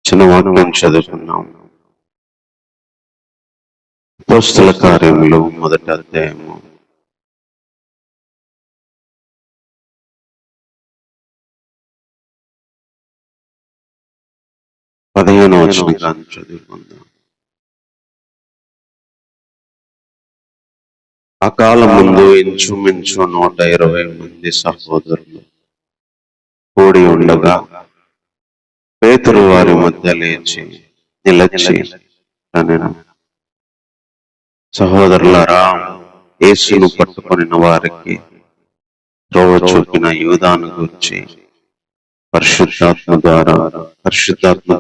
చిన్న వాక్యం చదువుకున్నాం. అపోస్తల కార్యములు 1వ అధ్యాయము 15వ వచనం చదువుకుందాం. ఆ కాలం ముందు ఇంచుమించు 120 మంది సహోదరులు కూడి ఉండగా పేతురు వారి మధ్య నిలిచి సహోదరులారా, యేసును పట్టుకొనిన వారికి త్రోవ చూపిన యూదాను గూర్చి పరిశుద్ధాత్మ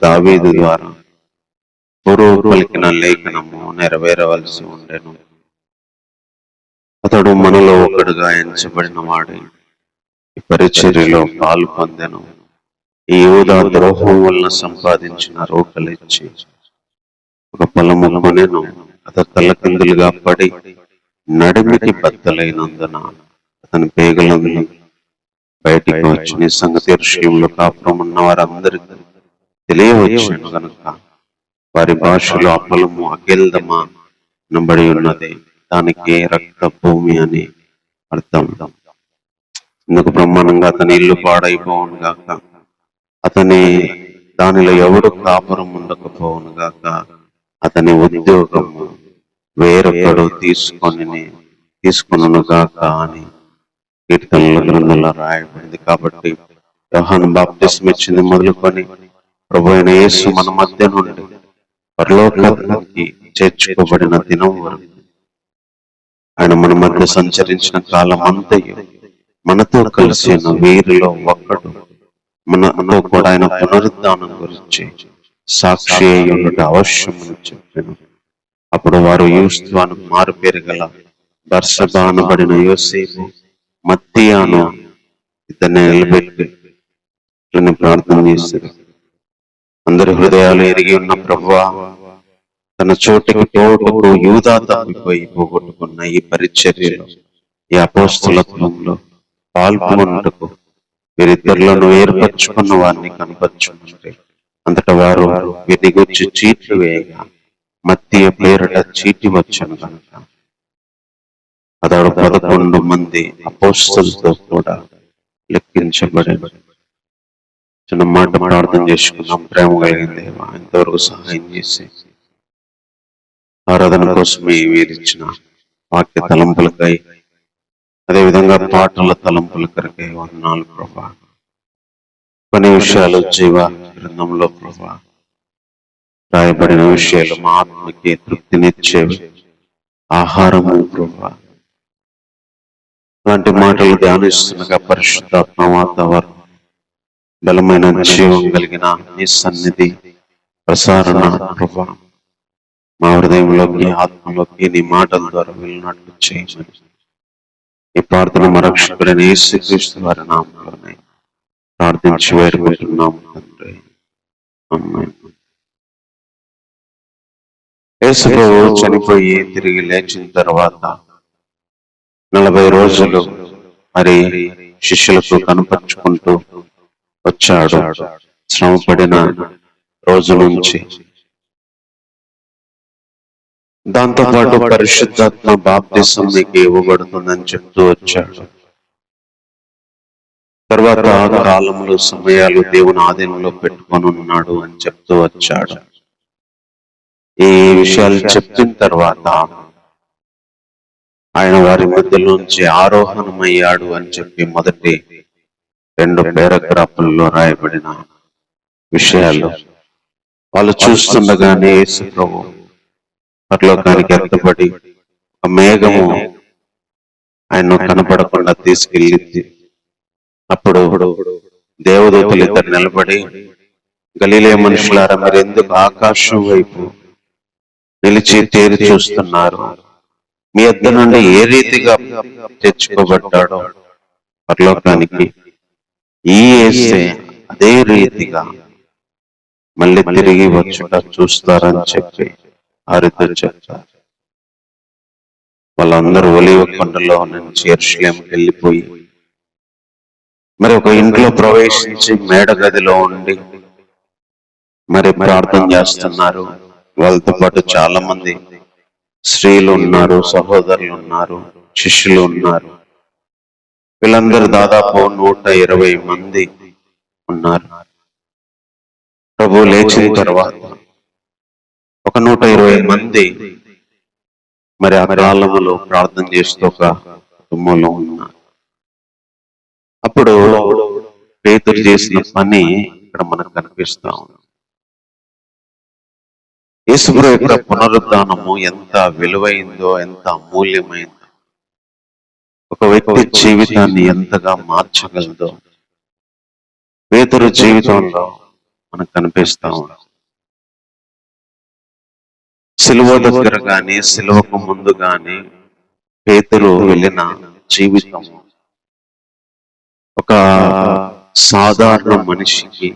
దావీదు ద్వారా పూర్వం పలికిన లేఖనము నెరవేరవలసి ఉండెను. అతడు మనలో ఒకడుగా ఎంచబడిన వాడే ఈ పరిచర్యలో పాలు పొందెను. ఈ యూదా ద్రోహం వలన సంపాదించిన రోకలిచ్చి ఒక పొలము కొనెను. అతడు తలకిందులుగా పడి నడిమికి బద్దలైనందున అతని పేగులను బయటికి వచ్చి నీ సంగతి విషయంలో కాపురం ఉన్న వారందరికీ తెలియవచ్చును కనుక వారి భాషలో ఆ పొలము అగెల్దమా అనబడి ఉన్నది. దానికి రక్త భూమి అని అర్థం. ఇందుకు బ్రహ్మాండంగా అతని ఇల్లు పాడైపోవును గాక, అతని దానిలో ఎవడు కాపురం ఉండకపోవును గాక, అతని ఉద్యోగము వేరొకడు తీసుకొనును గాక అని కీర్తనల గ్రంథంలో రాయబడింది. కాబట్టి యోహాను బాప్తిస్మం ఇచ్చింది మొదలుకొని ప్రభు అయిన యేసు మన మధ్య నుండి పరలోకానికి చేర్చుకోబడిన దినం వరకు ఆయన మన మధ్య సంచరించిన కాలం అంతయు మనతో కలిసిన వీరిలో ఒక్కడు మనతో కూడా ఆయన పునరుద్ధానం గురించి సాక్షి అయి ఉండట అవశ్యమని చెప్పాను. అప్పుడు వారు యూస్తువాను మారు పేరు గల బర్సబా అనబడిన యోసేపు మత్తీయాను ఇతన్ని నిలబెట్టి ప్రార్థన చేశారు. అందరి హృదయాలు ఎరిగి ఉన్న ప్రభువా, తన చోటికి పోటుకు యూదా తప్పిపోయి పోగొట్టుకున్న ఈ పరిచర్యలో, ఈ అపోస్తలత్వంలో పాల్గొనుటకు వీరిద్దరిలోనూ ఏర్పరచుకున్న వారిని కనపరచుకుంటే అంతటా వారు వీరిని గురించి చీట్లు వేయగా మత్తీయ పేరట చీటి వచ్చను కనుక అతడు 11 మంది అపోస్తలులతో కూడా లెక్కించబడి. చిన్న మాట ప్రార్థన చేసుకున్నాం. ప్రేమ కలిగిన దేవా, ఇంతవరకు సహాయం చేసి ఆరాధన కోసమే వీరిచ్చిన వాక్య తలంపులకై, అదేవిధంగా పాటల తలంపుల కొరకై వందనాలు ప్రభా. కొన్ని విషయాలు జీవ గ్రంథంలో ప్రభా రాయబడిన విషయాలు మా ఆత్మకి తృప్తినిచ్చేవి, ఆహారము ప్రభా. అలాంటి మాటలు ధ్యానిస్తుండగా పరిశుద్ధాత్మ వాతావరణం, బలమైన జీవం కలిగిన నీ సన్నిధి ప్రసారణ ప్రభా మా హృదయంలోకి, ఆత్మలోకి నీ మాటల ద్వారా వెళ్ళినట్లు చేయమని ఈ ప్రార్థన మా రక్షకుడైన యేసుక్రీస్తు వారి నామములోనే ప్రార్థించి వేడుకుంటున్నాము తండ్రి. ఆమేన్. యేసు ప్రభువు చనిపోయి తిరిగి లేచిన తర్వాత 40 రోజులు మరి శిష్యులకు కనపరుచుకుంటూ వచ్చాడు. శ్రమపడిన రోజు నుంచి దాంతోపాటు పరిశుద్ధాత్మ బాప్తిసం మీకు ఇవ్వబడుతుందని చెప్తూ వచ్చాడు. తర్వాత కాలంలో సమయాలు దేవుని ఆధీనంలో పెట్టుకొని ఉన్నాడు అని చెప్తూ వచ్చాడు. ఈ విషయాలు చెప్పిన తర్వాత ఆయన వారి మధ్యలోంచి ఆరోహణమయ్యాడు అని చెప్పి మొదటి 2 పారాగ్రాఫుల్లో రాయబడిన విషయాలు వాళ్ళు చూస్తుండగానే యేసు ప్రభు పరలోకానికి ఎత్తబడి ఒక మేఘము ఆయన కనపడకుండా తీసుకెళ్ళింది. అప్పుడు దేవదూతలు ఇద్దరు నిలబడి, గలిలయ మనుషులారా, మరి ఎందుకు ఆకాశం వైపు నిలిచి తేరి చూస్తున్నారు? మీ వద్ద నుండి ఏ రీతిగా తెచ్చుకోబడ్డాడో పరలోకానికి ఈ యేసే అదే రీతిగా మళ్ళీ తిరిగి వచ్చుట చూస్తారని చెప్పి వారిద్దరు చెప్తారు. వాళ్ళందరూ ఒలీవ కొండలో నుంచి యెరూషలేముకి వెళ్ళిపోయి మరి ఒక ఇంట్లో ప్రవేశించి మేడ గదిలో ఉండి మరి ప్రార్థన చేస్తున్నారు. వాళ్ళతో పాటు చాలా మంది స్త్రీలు ఉన్నారు, సహోదరులు ఉన్నారు, శిష్యులు ఉన్నారు. వీళ్ళందరూ దాదాపు 120 మంది ఉన్నారు. ప్రభు లేచిన తర్వాత ఒక 120 మంది మరి ఆ కాలంలో ప్రార్థన చేస్తూ ఒక కుటుంబంలో ఉన్నారు. అప్పుడు పేతురు చేసిన పని ఇక్కడ మనకు కనిపిస్తా ఉంది. యేసుప్రభు యొక్క పునరుద్ధానము ఎంత విలువైందో, ఎంత అమూల్యమైందో, ఒక వ్యక్తి జీవితాన్ని ఎంతగా మార్చగలదో పేతురు జీవితంలో మనకు కనిపిస్తా ఉంది. సిలువ దగ్గర గాని, సిలువకు ముందు గాని పేతురు వెళ్ళిన జీవితము ఒక సాధారణ మనిషికి,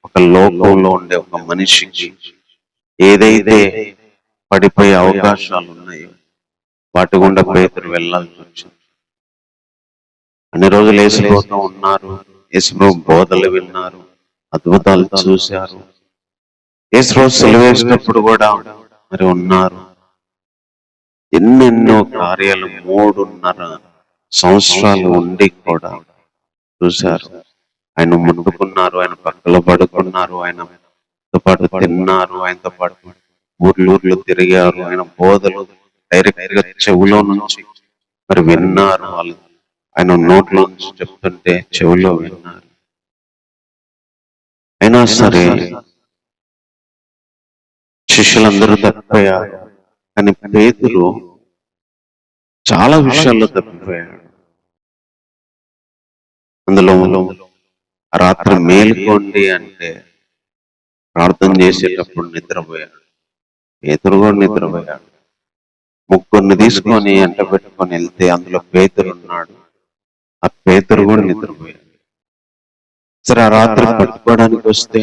ఒక లోకంలో ఉండే ఒక మనిషికి ఏదైతే పడిపోయే అవకాశాలు ఉన్నాయో వాటి గుండా పేతురు వెళ్ళాల్సి వచ్చింది. అన్ని రోజులు యేసుప్రభుతో ఉన్నారు, యేసుప్రభు బోధలు విన్నారు, అద్భుతాలు చూశారు. యేసుప్రభు సిలువేసినప్పుడు కూడా మరి ఉన్నారు. ఎన్నెన్నో కార్యాలు 3.5 సంవత్సరాలు ఉండి కూడా చూశారు. ఆయన ముట్టుకున్నారు, ఆయన పక్కలో పడుకున్నారు, ఆయనతో పాటు తిన్నారు, ఆయనతో పాటు ఊర్లు తిరిగారు. ఆయన బోధలు డైరెక్ట్ గా చెవులో నుంచి మరి విన్నారు. వాళ్ళు ఆయన నోట్లో నుంచి చెప్తుంటే చెవులో విన్నారు. అయినా సరే శిష్యులందరూ తప్పిపోయారు. కానీ పేతురు చాలా విషయాల్లో తప్పిపోయాడు. అందులో రాత్రి మేలుకోండి అంటే ప్రార్థన చేసేటప్పుడు నిద్రపోయాడు. పేతురు కూడా నిద్రపోయాడు. ముగ్గురిని తీసుకొని ఎంట పెట్టుకొని వెళ్తే అందులో పేతురు ఉన్నాడు. ఆ పేతురు కూడా నిద్రపోయాడు. సరే, ఆ రాత్రి పట్టుకోవడానికి వస్తే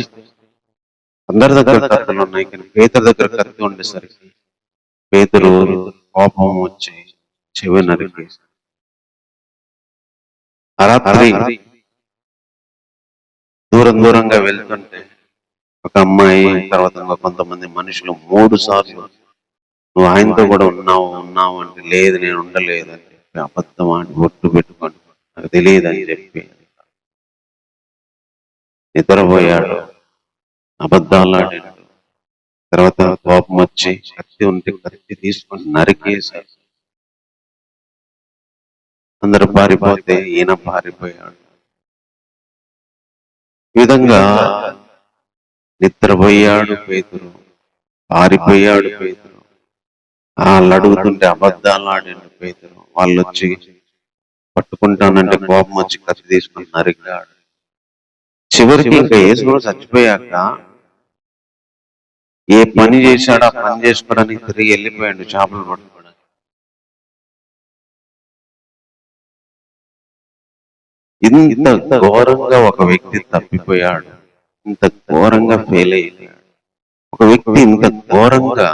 అందరి దగ్గర కత్తులు ఉన్నాయి, కానీ పేతురు దగ్గర కత్తి ఉండేసరికి పేతురు కోపం వచ్చి చెవి నరికేసి ఆ రాత్రి దూరంగా వెళ్తుంటే ఒక అమ్మాయి, తర్వాత కొంతమంది మనుషులు 3 సార్లు నువ్వు ఆయనతో కూడా ఉన్నావు అంటే, లేదు నేను ఉండలేదు అని చెప్పి అబద్ధం అని ఒట్టు పెట్టుకొని నాకు తెలియదు అని చెప్పి నిద్రపోయాడు, అబద్ధాలు ఆడాడు. తర్వాత కోపం వచ్చి కత్తి ఉంటే కత్తి తీసుకొని నరికేశాడు. అందరూ పారిపోతే ఈయన పారిపోయాడు. ఈ విధంగా నిద్రపోయాడు పేతురు, పారిపోయాడు పేతురు. వాళ్ళు అడుగుతుంటే అబద్ధాలు ఆడాడు పేతురు. వాళ్ళు వచ్చి పట్టుకుంటానంటే కోపం వచ్చి కత్తి తీసుకొని నరికాడు. చివరికి ఇంకా యేసు చచ్చిపోయాక ఏ పని చేశాడో ఆ పని చేసుకోవడానికి తిరిగి వెళ్ళిపోయాడు చేపలు పట్టుకోవడానికి. ఇంత ఘోరంగా ఒక వ్యక్తి తప్పిపోయాడు, ఇంత ఘోరంగా ఫెయిల్ అయ్యాడు. ఒక వ్యక్తి ఇంత ఘోరంగా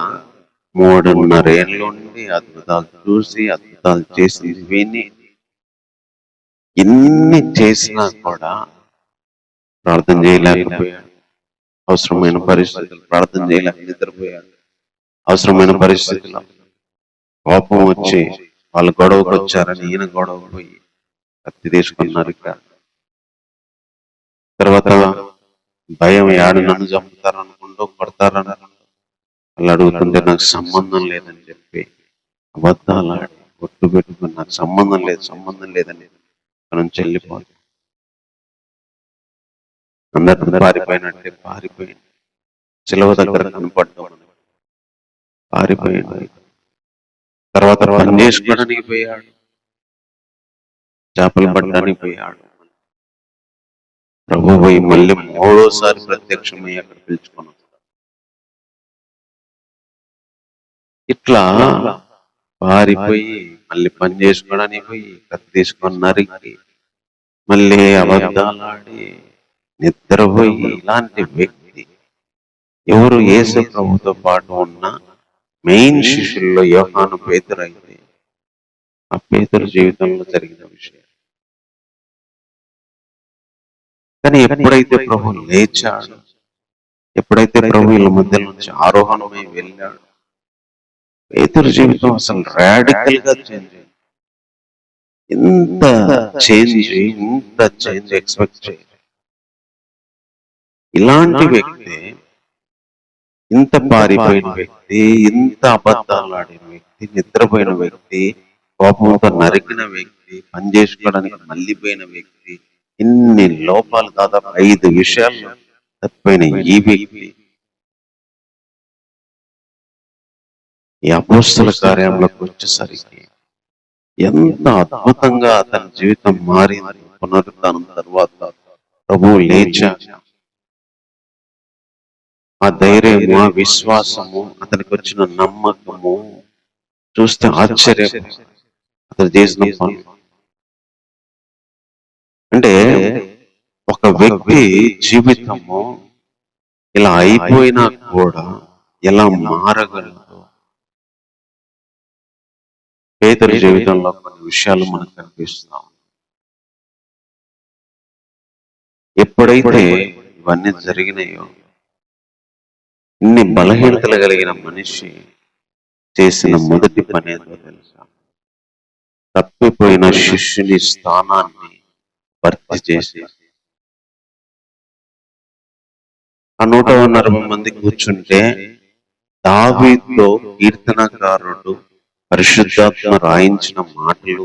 3.5 ఏళ్ళ నుండి అద్భుతాలు చూసి, అద్భుతాలు చేసి విని, ఇన్ని చేసినా కూడా ప్రార్థన చేయలేకపోయాడు. అవసరమైన పరిస్థితులు ప్రార్థన చేయలేక నిద్రపోయాడు. అవసరమైన పరిస్థితులు కోపం వచ్చి వాళ్ళు గొడవకు వచ్చారని ఈయన గొడవకు పోయి కత్తి తీసుకున్నారు. తర్వాత భయం, ఏడు నన్ను చంపుతారనుకుంటూ కొడతారని వాళ్ళు అడుగుతుంటే నాకు సంబంధం లేదని చెప్పి అబద్ధాలు ఆడి ఒట్టు పెట్టుకుని నాకు సంబంధం లేదని మనం చెల్లిపోతాం. అందరిని పారిపోయినట్టే పారిపోయింది. సిలువ దగ్గర కనపడ్డాం, పారిపోయింది. తర్వాత పని చేసుకోవడానికి పోయాడు, చేపలు పట్టడానికి పోయాడు. ప్రభు పోయి మళ్ళీ 3వసారి ప్రత్యక్షమై అక్కడ పిలుచుకొని వస్తాడు. ఇట్లా పారిపోయి మళ్ళీ పని చేసుకోవడానికి పోయి కత్తి తీసుకొని నరికి మళ్ళీ అబద్ధాలు ఆడి నిద్రపోయి ఇలాంటి వ్యక్తి ఎవరు? యేసు ప్రభుతో పాటు ఉన్న మెయిన్ శిష్యుల్లో యోహాను, పేతురు అయితే ఆ పేతురు జీవితంలో జరిగిన విషయం. కానీ ఎప్పుడైతే ప్రభు లేచాడు, ఎప్పుడైతే ప్రభు వీళ్ళ మధ్య నుంచి ఆరోహణమై వెళ్ళాడు, పేతురు జీవితం అసలు రాడికల్ గా చేంజ్ అయింది. ఇంత చేంజ్ ఎక్స్పెక్ట్ చేయాలి. ఇలాంటి వ్యక్తి, ఇంత పారిపోయిన వ్యక్తి, ఇంత అబద్ధాలు ఆడిన వ్యక్తి, నిద్రపోయిన వ్యక్తి, కోపంతో నరికిన వ్యక్తి, పని చేసుకోవడానికి మళ్ళీపోయిన వ్యక్తి, ఇన్ని లోపాలు, దాదాపు 5 విషయాలు తప్పిపోయిన ఈ వ్యక్తి ఈ అపోస్తల కార్యంలోకి వచ్చేసరికి ఎంత అద్భుతంగా అతని జీవితం మారింది. పునరుద్ధానం తర్వాత ప్రభువు లేచాక ఆ ధైర్యము, ఆ విశ్వాసము, అతనికి వచ్చిన నమ్మకము చూస్తే ఆశ్చర్యం. అతను చేసిన పనులు అంటే ఒక వ్యక్తి జీవితము ఇలా అయిపోయినా కూడా ఎలా మారగలదు. పేతురు జీవితంలో కొన్ని విషయాలు మనకు కనిపిస్తున్నాం. ఎప్పుడైతే ఇవన్నీ జరిగినాయో, ఇన్ని బలహీనతలు కలిగిన మనిషి చేసిన మొదటి పని ఏంటో తెలుసా? తప్పిపోయిన శిష్యుని స్థానాన్ని భర్తీ చేసి ఆ 140 మంది కూర్చుంటే దావీదుతో కీర్తనకారుడు పరిశుద్ధాత్మ రాయించిన మాటలు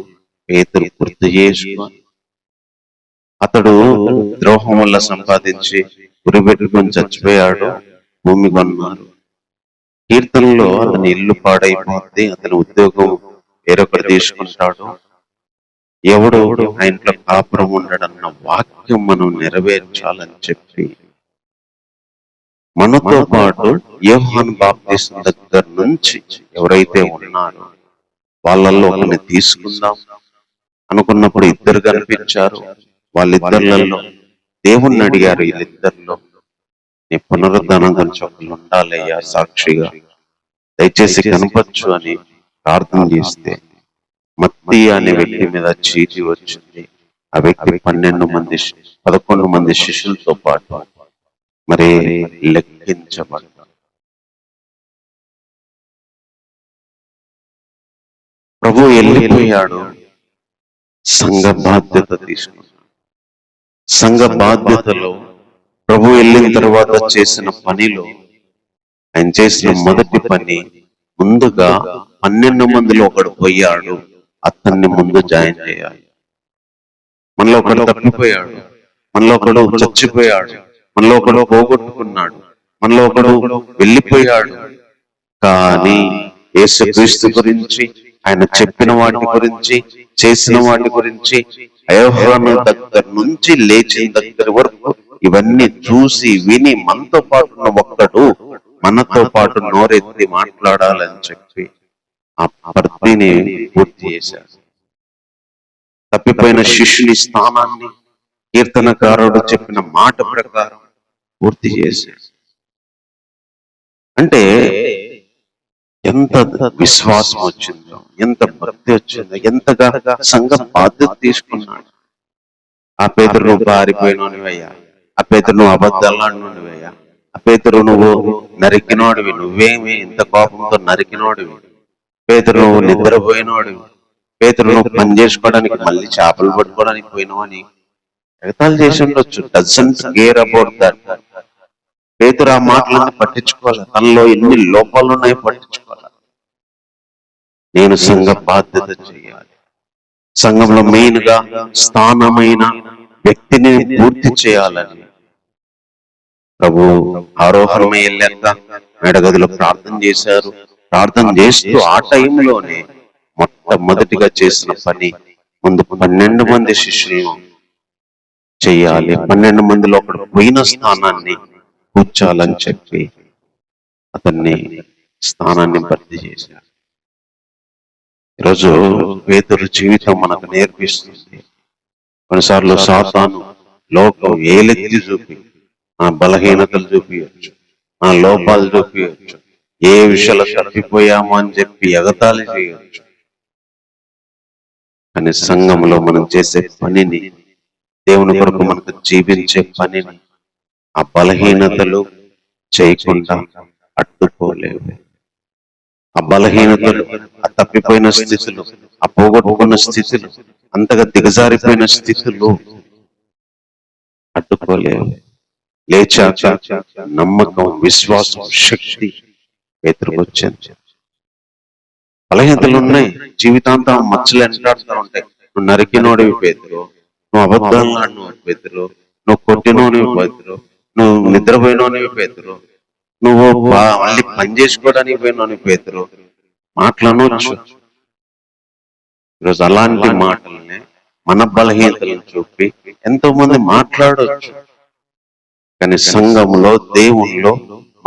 పేతురు గుర్తు చేసుకొని, అతడు ద్రోహం వల్ల సంపాదించి గురిపెట్టుకొని చచ్చిపోయాడు, భూమి కొన్నారు. కీర్తనలో అతని ఇల్లు పాడైపోద్ది, అతని ఉద్యోగం వేరొకరు తీసుకుంటాడు, ఎవడు ఆ ఇంట్లో కాపురం ఉండడన్న వాక్యం మనం నెరవేర్చాలని చెప్పి మనతో పాటు యోహాను బాప్తిస్మ దగ్గర నుంచి ఎవరైతే ఉన్నారో వాళ్ళల్లో ఒకరిని తీసుకుందాం అనుకున్నప్పుడు 2 కనిపించారు. వాళ్ళిద్దరిలో దేవుణ్ణి అడిగారు, వీళ్ళిద్దరిలో నీ పునరుద్ధానం గురించి ఒకళ్ళు ఉండాలయ్యా సాక్షిగా, దయచేసి కనపచ్చు అని ప్రార్థన చేస్తే మత్తీ అనే వ్యక్తి మీద చీటి వచ్చింది. ఆ వ్యక్తి 11 మంది శిష్యులతో పాటు మరి లెక్కించబడ్డాడు. ప్రభు వెళ్ళిపోయాడు, సంఘ బాధ్యత తీసుకున్నాడు. సంఘ బాధ్యతలో ప్రభు వెళ్ళిన తర్వాత చేసిన పనిలో ఆయన చేసిన మొదటి పని, ముందుగా 12 మందిలో ఒకడు పోయాడు, అతన్ని ముందు జాయిన్ చేయాలి. మనలో ఒకడు తప్పిపోయాడు, మనలో ఒకడు చచ్చిపోయాడు, మనలో ఒకడు పోగొట్టుకున్నాడు, మనలో ఒకడు వెళ్ళిపోయాడు. కానీ యేసుక్రీస్తు గురించి, ఆయన చెప్పిన వాటి గురించి, చేసిన వాటి గురించి, యోహాను దగ్గర నుంచి లేచిన దగ్గర వరకు ఇవన్నీ చూసి విని మనతో పాటు ఉన్న ఒక్కడు మనతో పాటు నోరెత్తి మాట్లాడాలని చెప్పి ఆ భర్తీని పూర్తి చేశాడు. తప్పిపోయిన శిష్యుని స్థానాన్ని కీర్తనకారుడు చెప్పిన మాట ప్రకారం పూర్తి చేశాడు. అంటే ఎంత విశ్వాసం వచ్చిందో, ఎంత భక్తి వచ్చిందో, ఎంతగా సంఘం బాధ్యత తీసుకున్నాడు. ఆ పేతురు నువ్వు పారిపోయినోనివయ్యా, ఆ పేతురు నువ్వు అబద్ధాలాడినోనివయ్యా, ఆ పేతురు నువ్వు నరికినోడివి, నువ్వేమి ఇంత కోపంతో నరికినోడివి, పేతురు నువ్వు నిద్రపోయినోడివి, పేతురు నువ్వు పని చేసుకోవడానికి మళ్ళీ చేపలు పట్టుకోవడానికి పోయినావని ఎగతాళి చేసి ఉండొచ్చు. Doesn't care about that. పేతురు ఆ మాటలన్నీ పట్టించుకోవాలి, తనలో ఎన్ని లోపాలు ఉన్నాయో పట్టించుకోవాలి. నేను సంఘ బాధ్యత చేయాలి, సంఘంలో మెయిన్ గా స్థానమైన వ్యక్తిని పూర్తి చేయాలని ప్రభు ఆరోహణమై వెళ్ళాక మేడగదిలో ప్రార్థన చేశారు. ప్రార్థన చేస్తూ ఆ టైంలోనే మొట్టమొదటిగా చేసిన పని, ముందు 12 మంది శిష్యులను చెయ్యాలి, 12 మందిలో ఒకడు పోయిన స్థానాన్ని కూర్చోాలని చెప్పి అతన్ని స్థానాన్ని భర్తీ చేశారు. ఈరోజు పేతురు జీవితం మనకు నేర్పిస్తుంది. కొన్నిసార్లు సాతాను లోకం ఏలెత్తి చూపి నా బలహీనతలు చూపించచ్చు, నా లోపాలు చూపించచ్చు, ఏ విషయాలు తప్పిపోయామో అని చెప్పి ఎగతాళి చేయవచ్చు. కానీ సంఘంలో మనం చేసే పనిని, దేవుని కొరకు మనకు జీవించే పనిని, ఆ బలహీనతలు, చేయకుండా అడ్డుకోలేవు. ఆ బలహీనతలు, ఆ తప్పిపోయిన స్థితులు, ఆ పోగొట్టుకున్న స్థితులు, అంతగా దిగజారిపోయిన స్థితులు అడ్డుకోలేవు. లేచాక నమ్మకం, విశ్వాసం, శక్తి పేతురుకు వచ్చింది. బలహీనతలు ఉన్నాయి, జీవితాంతం మచ్చలు ఎంటాడుతూ ఉంటాయి. నువ్వు నరికినోడివి పేతురు, నువ్వు అబద్ధాలు పేతురు, నువ్వు కొట్టినోనివి పేతురు, నువ్వు నిద్రపోయినోనివి పేతురు, నువ్వు మళ్ళీ పని చేసుకోవడానికి పోయినోని పేతురు. మాటలనొచ్చు. ఈరోజు అలాంటి మాటలనే మన బలహీనతలను చూపి ఎంతో మంది మాట్లాడవచ్చు. కానీ సంఘంలో, దేవునిలో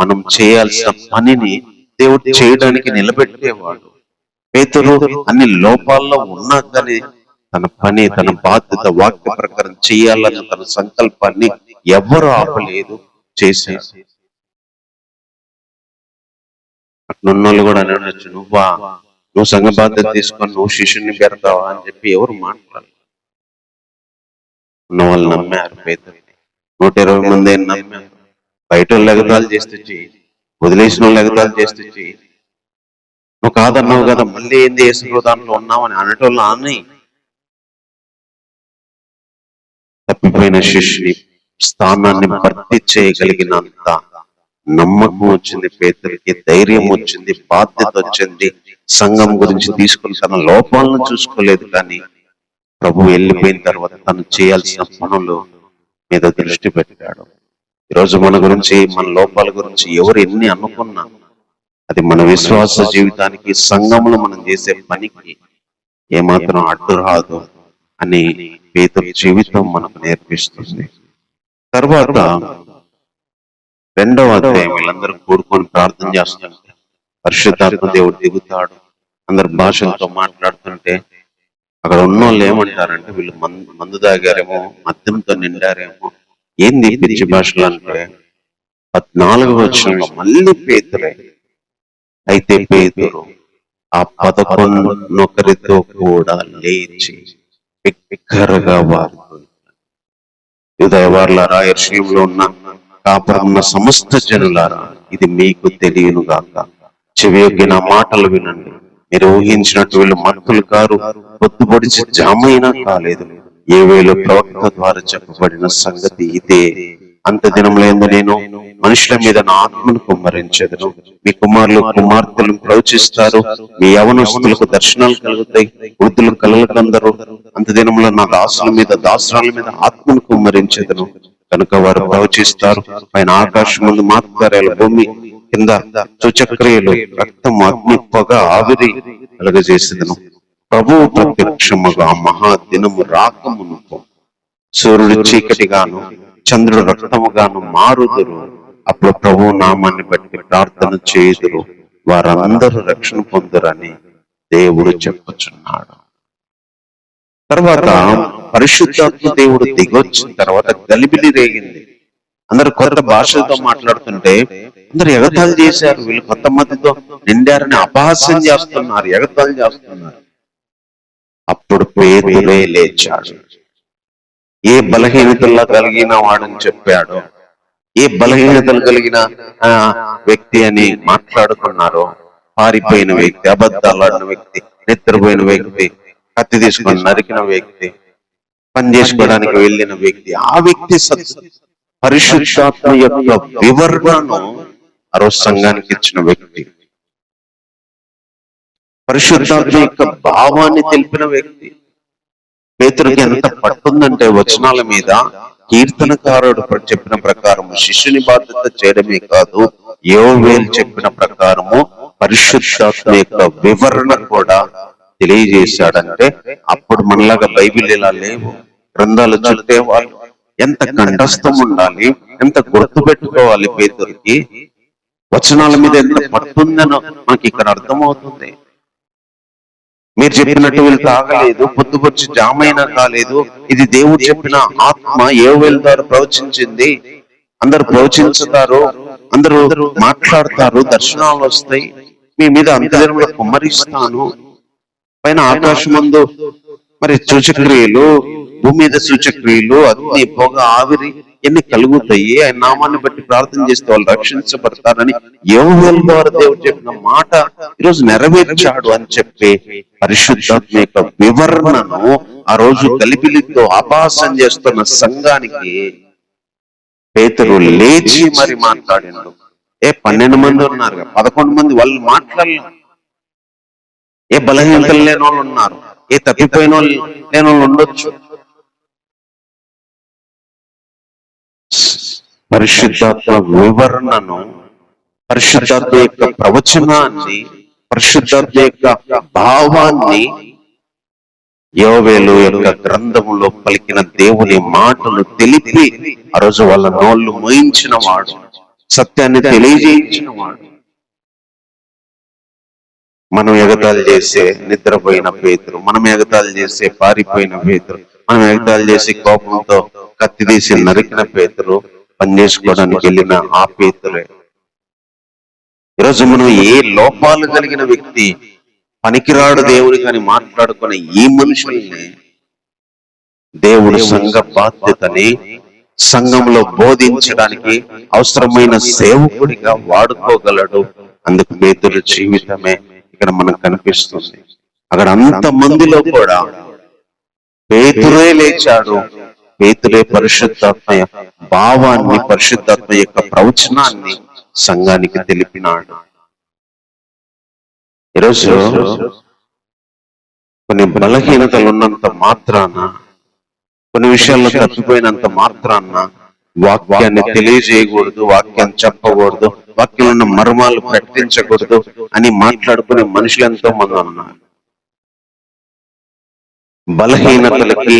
మనం చేయాల్సిన పనిని దేవుడు చేయడానికి నిలబెట్టేవాడు. పేతురు అన్ని లోపాల్లో ఉన్నా కానీ తన పని, తన బాధ్యత వాక్య ప్రకారం చేయాలన్న తన సంకల్పాన్ని ఎవరు ఆపలేదు, చేశారు. అట్లున్నోళ్ళు కూడా అనొచ్చు, నువ్వు సంఘ బాధ్యత తీసుకొని నువ్వు శిష్యుని పెడతావా అని చెప్పి ఎవరు మాట్లాడారు. ఉన్న వాళ్ళు నమ్మారు పేతురుని. 120 మంది నమ్మారు. బయట వాళ్ళు ఎగతాలు చేస్తే చెయ్యి, వదిలేసిన వాళ్ళు ఎగతాలు చేస్తే చెయ్యి. నువ్వు కాదన్నావు కదా, మళ్ళీ ఏంది యేసు దాంట్లో ఉన్నావని అనేటోళ్ళు అని. తప్పిపోయిన శిష్యుని స్థానాన్ని భర్తీ చేయగలిగినంత నమ్మకం వచ్చింది పేతురుకి, ధైర్యం వచ్చింది, బాధ్యత వచ్చింది. సంఘం గురించి తీసుకుని తన లోపాలను చూసుకోలేదు, కానీ ప్రభు వెళ్ళిపోయిన తర్వాత తను చేయాల్సిన పనులు మీద దృష్టి పెట్టాడు. ఈరోజు మన గురించి, మన లోపాల గురించి ఎవరు ఎన్ని అనుకున్నా అది మన విశ్వాస జీవితానికి, సంఘంలో మనం చేసే పనికి ఏమాత్రం అడ్డు రాదు అని పేతురు జీవితం మనకు నేర్పిస్తుంది. తర్వాత 2వ అధ్యాయం వీళ్ళందరూ కూడుకొని ప్రార్థన చేస్తుంటే పరిశుద్ధాత్మ దేవుడు దిగుతాడు. అందరు భాషలతో మాట్లాడుతుంటే అక్కడ ఉన్నోళ్ళు ఏమంటారంటే, వీళ్ళు మందు తాగారేమో, మద్యంతో నిండారేమో, ఏంది పిచ్చి భాషలు అంటే 14వ వచనంలో మళ్ళీ పేతురే, అయితే పేతురు ఆ 11 కూడా లేచి బిగ్గరగా వారుతుంది. యూదయవారులారా, యెరూషలేములో ఉన్న కాపురమున్న సమస్త జనులారా, ఇది మీకు తెలియను గాక. చెవియొగ్గి నా మాటలు వినండి. మీరు ఊహించినట్టు వీళ్ళు మత్తులు కారు, పొద్దుపొడిచి జామైనా కాలేదు. ఏవేలో ప్రవక్త ద్వారా చెప్పబడిన సంగతి ఇదే. అంత దినంలో నేను మనుషుల మీద నా ఆత్మను కుమ్మరించెదను. మీ కుమారులు కుమార్తెలు ప్రవచిస్తారు, మీ యవనస్తులకు దర్శనాలు కలుగుతాయి, వృద్ధులు కలగకందరు. అంత దినంలో నా దాసుల మీద, దాసరాల మీద ఆత్మను కుమ్మరించెదను. కనుక వారు ప్రవచిస్తారు. పైన ఆకాశం ముందు మాత్కార్యాలు, భూమి కింద చుచక్రియలు, రక్తం, అగ్ని, పొగ, ఆవిరి కలుగజేసేదను. ప్రభువు ప్రత్యక్షముగా మహా దినము రాకమునుపు సూర్యుడు చీకటిగాను, చంద్రుడు రక్తముగాను మారుదురు. అప్పుడు ప్రభువు నామాన్ని బట్టి ప్రార్థన చేయుదురు, వారందరూ రక్షణ పొందురని దేవుడు చెప్పుచున్నాడు. తర్వాత పరిశుద్ధాత్మ దేవుడు దిగొచ్చిన తర్వాత గలిబిలి రేగింది. అందరు కొత్త భాషలతో మాట్లాడుతుంటే అందరు ఎగతాళి చేశారు. వీళ్ళు కొత్త మందితో నిండారని అపహాస్యం చేస్తున్నారు, ఎగతాళి చేస్తున్నారు. అప్పుడు పేతురే లేచాడు. ఏ బలహీనతల్లో కలిగిన వాడని చెప్పాడో, ఏ బలహీనతలు కలిగిన వ్యక్తి అని మాట్లాడుకున్నారో, పారిపోయిన వ్యక్తి, అబద్ధాలు ఆడిన వ్యక్తి, నిద్రపోయిన వ్యక్తి, కత్తి తీసుకొని నరికిన వ్యక్తి, పని చేసుకోవడానికి వెళ్ళిన వ్యక్తి, ఆ వ్యక్తి పరిశుద్ధాత్మ యొక్క వివరణను ఆ రోజు సంఘానికి ఇచ్చిన వ్యక్తి, పరిశుద్ధాత్మ యొక్క భావాన్ని తెలిపిన వ్యక్తి. పేతురుకి ఎంత పట్టుందంటే వచనాల మీద, కీర్తనకారుడు చెప్పిన ప్రకారము శిష్యుని బాధ్యత చేయడమే కాదు, యోవేలు చెప్పిన ప్రకారము పరిశుద్ధాత్మ యొక్క వివరణ కూడా తెలియజేశాడంటే, అప్పుడు మనలాగా బైబిల్ ఇలా లేవు, గ్రంథాలు చుట్టేవాళ్ళు. ఎంత కంఠస్థం ఉండాలి, ఎంత గుర్తు పెట్టుకోవాలి. పేతురుకి వచనాల మీద ఎంత పట్టుందనో మనకి ఇక్కడ అర్థమవుతుంది. మీరు చెప్పినట్టు వీళ్ళు తాగలేదు, పొద్దుపొచ్చి జామైనా కాలేదు, ఇది దేవుడు చెప్పిన ఆత్మ యోవేలు ద్వారా ప్రవచించింది. అందరు ప్రవచించుతారు, అందరూ మాట్లాడతారు, దర్శనాలు వస్తాయి, మీ మీద అంతర్జనంలో కుమ్మరిస్తాను. పైన ఆకాశమందు మరి సూచక్రియలు, భూమి మీద సూచక్రియలు, అగ్ని, పొగ, ఆవిరి ఎన్ని కలుగుతాయి. ఆయన నామాన్ని బట్టి ప్రార్థన చేస్తే వాళ్ళు రక్షించబడతారని యోవేలు ద్వారా దేవుడు చెప్పిన మాట ఈరోజు నెరవేర్చాడు అని చెప్పి పరిశుద్ధాత్మ యొక్క వివరణను ఆ రోజు గలిబిలితో ఆభాసం చేస్తున్న సంఘానికి పేతురు లేచి మరి మాట్లాడినాడు. 12 మంది ఉన్నారు, 11 మంది వాళ్ళు మాట్లాడలేదు. బలహీనతలు లేని వాళ్ళు ఉన్నారు, తప్పిపోయిన వాళ్ళు లేని వాళ్ళు ఉండొచ్చు. పరిశుద్ధాత్మ వివరణను, పరిశుద్ధాత్మ యొక్క ప్రవచనాన్ని, పరిశుద్ధాత్మ యొక్క భావాన్ని యోవేలు యొక్క గ్రంథములో పలికిన దేవుని మాటలు తెలిపి ఆ రోజు వాళ్ళ నోళ్ళు మోయించిన వాడు, సత్యాన్ని తెలియజేయించిన వాడు. మనం ఎగతాళి చేసే నిద్రపోయిన పేతురు, మనం ఎగతాళి చేసే పారిపోయిన పేతురు, మనం ఎగతాళి చేసి కోపంతో కత్తి తీసి నరికిన పేతురు, పని చేసుకోవడానికి వెళ్ళిన ఆ పేతురే. ఈరోజు మనం ఏ లోపాలు కలిగిన వ్యక్తి, పనికిరాడు దేవుడి కానీ మాట్లాడుకునే ఈ మనుషుల్ని దేవుడు సంఘ బాధ్యతని సంఘంలో బోధించడానికి అవసరమైన సేవకుడిగా వాడుకోగలడు. అందుకు పేతురు జీవితమే ఇక్కడ మనకు కనిపిస్తుంది. అక్కడ అంత మందిలో కూడా పేతురే లేచాడు. పేతురే పరిశుద్ధాత్మ భావాన్ని, పరిశుద్ధాత్మ యొక్క ప్రవచనాన్ని సంఘానికి తెలిపినాడు. ఈరోజు కొన్ని బలహీనతలు ఉన్నంత మాత్రాన, కొన్ని విషయాల్లో తప్పిపోయినంత మాత్రాన వాక్యాన్ని తెలియజేయకూడదు, వాక్యాన్ని చెప్పకూడదు, వాక్యంలో ఉన్న మర్మాలు ప్రకటించకూడదు అని మాట్లాడుకునే మనుషులు ఎంతో మంది ఉన్నారు. బలహీనతలకి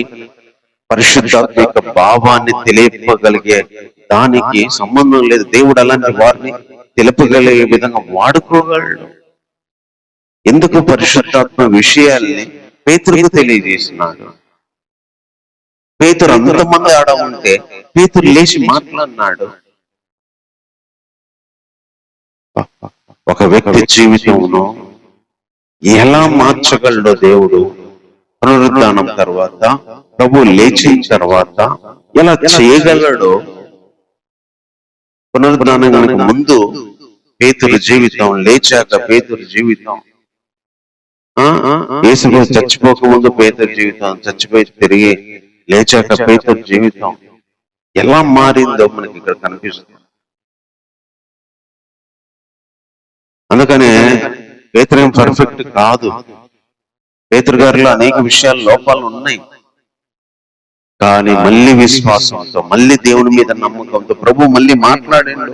పరిశుద్ధాత్మ యొక్క భావాన్ని తెలియగలిగే దానికి సంబంధం లేదు. దేవుడు అలాంటి వారిని తెలుపగలిగే విధంగా వాడుకోగలడు. ఎందుకు పరిశుద్ధాత్మ విషయాల్ని పేతురుకు తెలియజేసినాడు. పేతురు అంతమంది ఆడ ఉంటే పేతురు లేచి మాట్లాడినాడు. ఒక వ్యక్తి జీవితంలో ఎలా మార్చగలడో దేవుడు పునరుద్ధానం తర్వాత, ప్రభు లేచిన తర్వాత ఎలా చేయగలడో, పునరుద్ధానానికి ముందు పేతురు జీవితం, లేచాక పేతురు జీవితం, యేసు చచ్చిపోకముందు పేతురు జీవితం, చచ్చిపోయి తిరిగి లేచాక పేతురు జీవితం ఎలా మారిందో మనకి ఇక్కడ కనిపిస్తుంది. అందుకనే పేతురు ఏం పర్ఫెక్ట్ కాదు. పేతురు గారిలో అనేక విషయాలు లోపాలు ఉన్నాయి. కానీ మళ్ళీ విశ్వాసంతో, మళ్ళీ దేవుని మీద నమ్మకంతో ప్రభు మళ్ళీ మాట్లాడాడు,